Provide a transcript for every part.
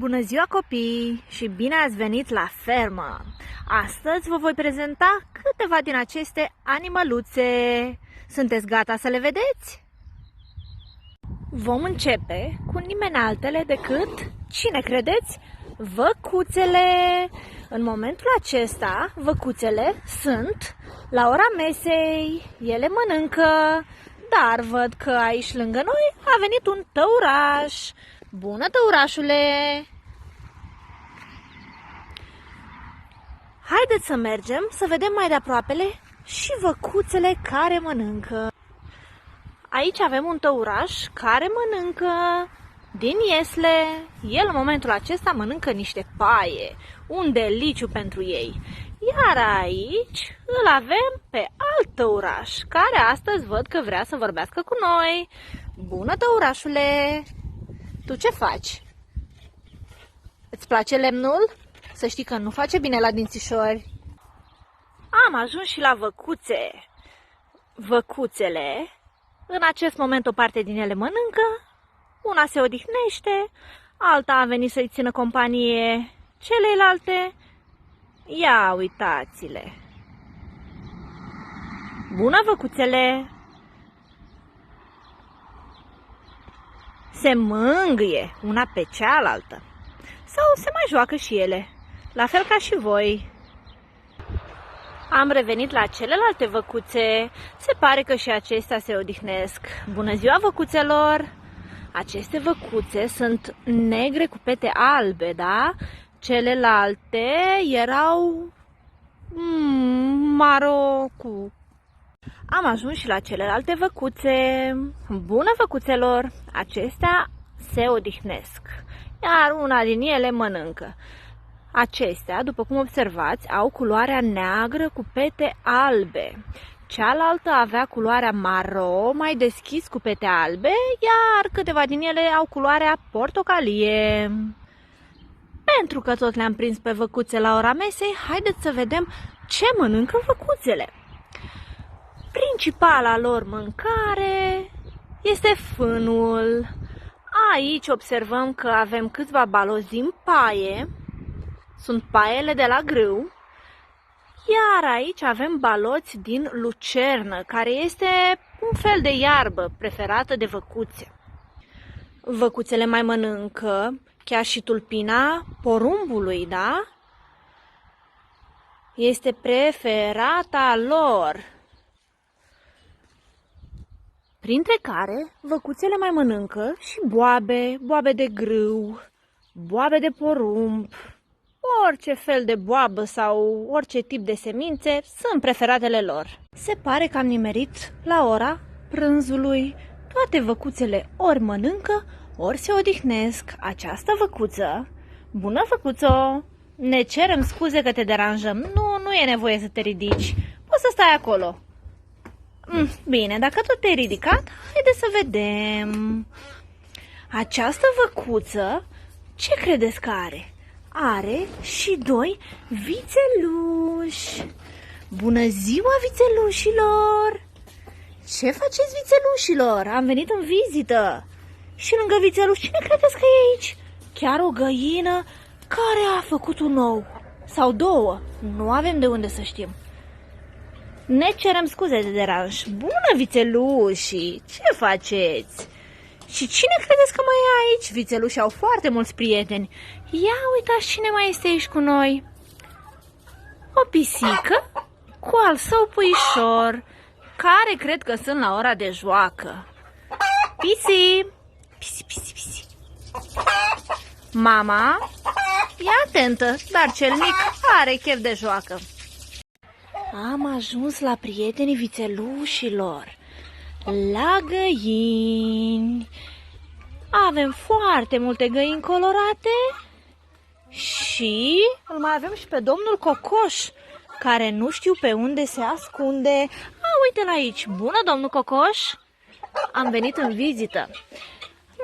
Bună ziua, copii, și bine ați venit la fermă! Astăzi vă voi prezenta câteva din aceste animăluțe. Sunteți gata să le vedeți? Vom începe cu nimeni altele decât, cine credeți? Văcuțele! În momentul acesta, văcuțele sunt la ora mesei, ele mănâncă, dar văd că aici lângă noi a venit un tăuraș. Bună, tăurașule! Haideți să mergem să vedem mai de aproapele și văcuțele care mănâncă. Aici avem un tăuraș care mănâncă din iesle. El în momentul acesta mănâncă niște paie, un deliciu pentru ei. Iar aici îl avem pe alt tăuraș, care astăzi văd că vrea să vorbească cu noi. Bună, tăurașule! Tu ce faci? Îți place lemnul? Să știi că nu face bine la dințișori. Am ajuns și la văcuțe. Văcuțele, în acest moment o parte din ele mănâncă, una se odihnește, alta a venit să-i țină companie celelalte. Ia uitați-le! Bună, văcuțele! Se mângâie una pe cealaltă sau se mai joacă și ele, la fel ca și voi. Am revenit la celelalte văcuțe. Se pare că și acestea se odihnesc. Bună ziua, văcuțelor! Aceste văcuțe sunt negre cu pete albe, da? Celelalte erau maro cu... Am ajuns și la celelalte văcuțe. Bună, văcuțelor! Acestea se odihnesc, iar una din ele mănâncă. Acestea, după cum observați, au culoarea neagră cu pete albe. Cealaltă avea culoarea maro, mai deschis cu pete albe, iar câteva din ele au culoarea portocalie. Pentru că tot le-am prins pe văcuțe la ora mesei, haideți să vedem ce mănâncă văcuțele. Principala lor mâncare este fânul. Aici observăm că avem câțiva balozi în paie. Sunt paiele de la grâu. Iar aici avem baloți din lucernă, care este un fel de iarbă preferată de văcuțe. Văcuțele mai mănâncă chiar și tulpina porumbului, da? Este preferata lor. Printre care văcuțele mai mănâncă și boabe, boabe de grâu, boabe de porumb. Orice fel de boabă sau orice tip de semințe sunt preferatele lor. Se pare că am nimerit la ora prânzului. Toate văcuțele ori mănâncă, ori se odihnesc. Această văcuță, bună, văcuțo, ne cerem scuze că te deranjăm. Nu e nevoie să te ridici. Poți să stai acolo. Bine, dacă tot te-ai ridicat, haide să vedem. Această văcuță, ce credeți că are? Are și doi vițeluși. Bună ziua, vițelușilor! Ce faceți, vițelușilor? Am venit în vizită. Și lângă vițeluș, cine credeți că e aici? Chiar o găină care a făcut un ou. Sau două. Nu avem de unde să știm. Ne cerem scuze de deranj. Bună, vițelușii! Ce faceți? Și cine credeți că mai e aici? Vițelușii au foarte mulți prieteni. Ia uitați cine mai este aici cu noi. O pisică cu al său puișor, care cred că sunt la ora de joacă. Pisi! Pisi, pisi, pisi. Mama e atentă, dar cel mic are chef de joacă. Am ajuns la prietenii vițelușilor, la găini. Avem foarte multe găini colorate și îl mai avem și pe domnul Cocoș, care nu știu pe unde se ascunde. Uite-l aici. Bună, domnul Cocoș! Am venit în vizită.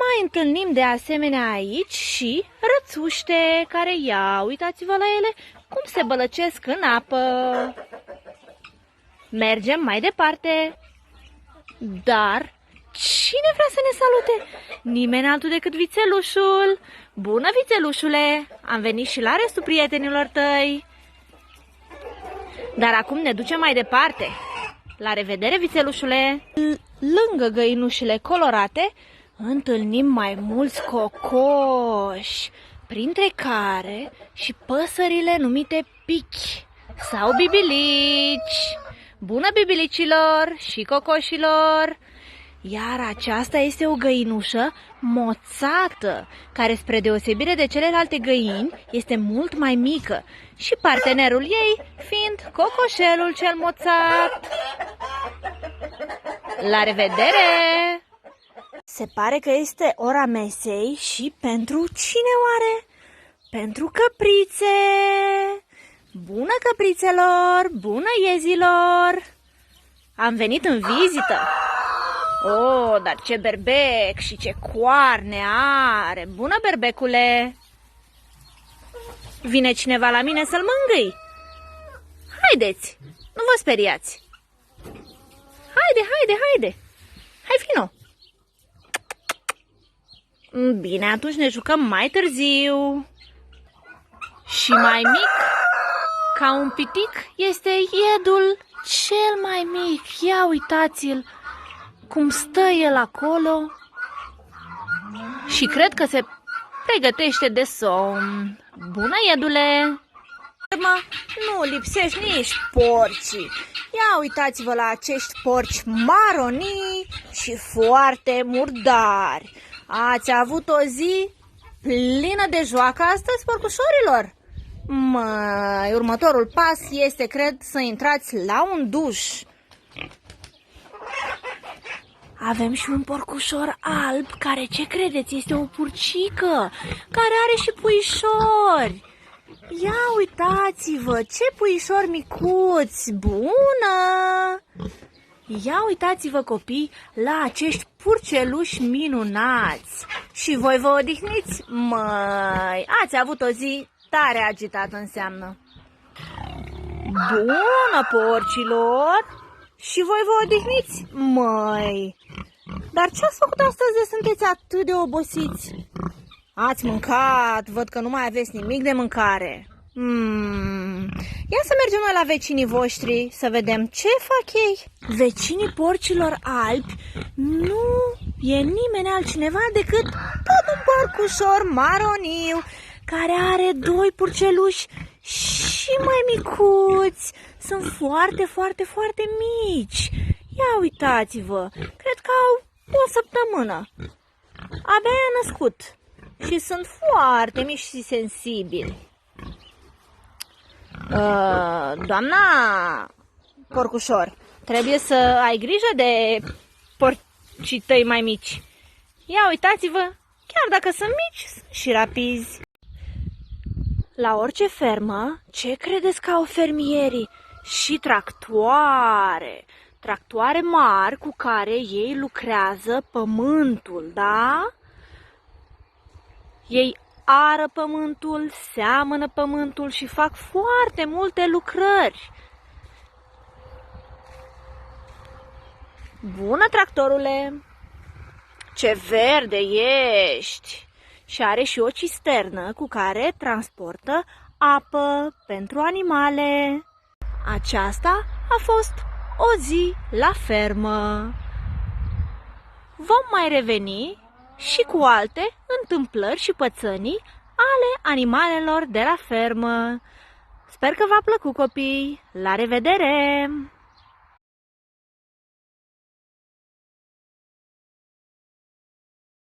Mai întâlnim de asemenea aici și rățuște, care, ia uitați-vă la ele, cum se bălăcesc în apă. Mergem mai departe. Dar Cine vrea să ne salute? Nimeni altul decât vițelușul. Bună, vițelușule! Am venit și la restul prietenilor tăi. Dar acum ne ducem mai departe. La revedere, vițelușule! Lângă găinușile colorate întâlnim mai mulți cocoși, printre care și păsările numite pichi sau bibilici. Bună, bibilicilor și cocoșilor! Iar aceasta este o găinușă moțată, care, spre deosebire de celelalte găini, este mult mai mică și partenerul ei fiind cocoșelul cel moțat. La revedere! Se pare că este ora mesei și pentru cine oare? Pentru căprițe! Bună, căprițelor! Bună, iezilor! Am venit în vizită! Oh, dar ce berbec și ce coarne are! Bună, berbecule! Vine cineva la mine să-l mângâi? Haideți, nu vă speriați! Haide! Hai, vino! Bine, atunci ne jucăm mai târziu. Și mai mic ca un pitic este iedul cel mai mic. Ia uitați-l cum stă el acolo și cred că se pregătește de somn. Bună, iedule! Nu lipsești nici porcii. Ia uitați-vă la acești porci maronii și foarte murdari. Ați avut o zi plină de joacă astăzi, porcușorilor? Măi, următorul pas este, cred, să intrați la un duș. Avem și un porcușor alb care, ce credeți, este o purcică care are și puișori. Ia uitați-vă, ce puișori micuți! Bună! Ia uitați-vă, copii, la acești purceluși minunați. Și voi vă odihniți? Măi, ați avut o zi tare agitată, înseamnă. Bună, porcilor! Și voi vă odihniți? Măi, dar ce ați făcut astăzi de sunteți atât de obosiți? Ați mâncat, văd că nu mai aveți nimic de mâncare. Ia să mergem noi la vecinii voștri să vedem ce fac ei. Vecinii porcilor albi nu e nimeni altcineva decât tot un porcușor maroniu care are doi purceluși și mai micuți. Sunt foarte mici. Ia uitați-vă, cred că au o săptămână. Abia i-a născut și sunt foarte mici și sensibili. Doamna porcușor, trebuie să ai grijă de porcii tăi mai mici. Ia uitați-vă, chiar dacă sunt mici, sunt și rapizi. La orice fermă, ce credeți că au fermierii? Și tractoare. Tractoare mari cu care ei lucrează pământul, da? Ei ară pământul, seamănă pământul și fac foarte multe lucrări. Bună, tractorule! Ce verde ești! Și are și o cisternă cu care transportă apă pentru animale. Aceasta a fost o zi la fermă. Vom mai reveni și cu alte întâmplări și pățănii ale animalelor de la fermă. Sper că v-a plăcut, copii! La revedere!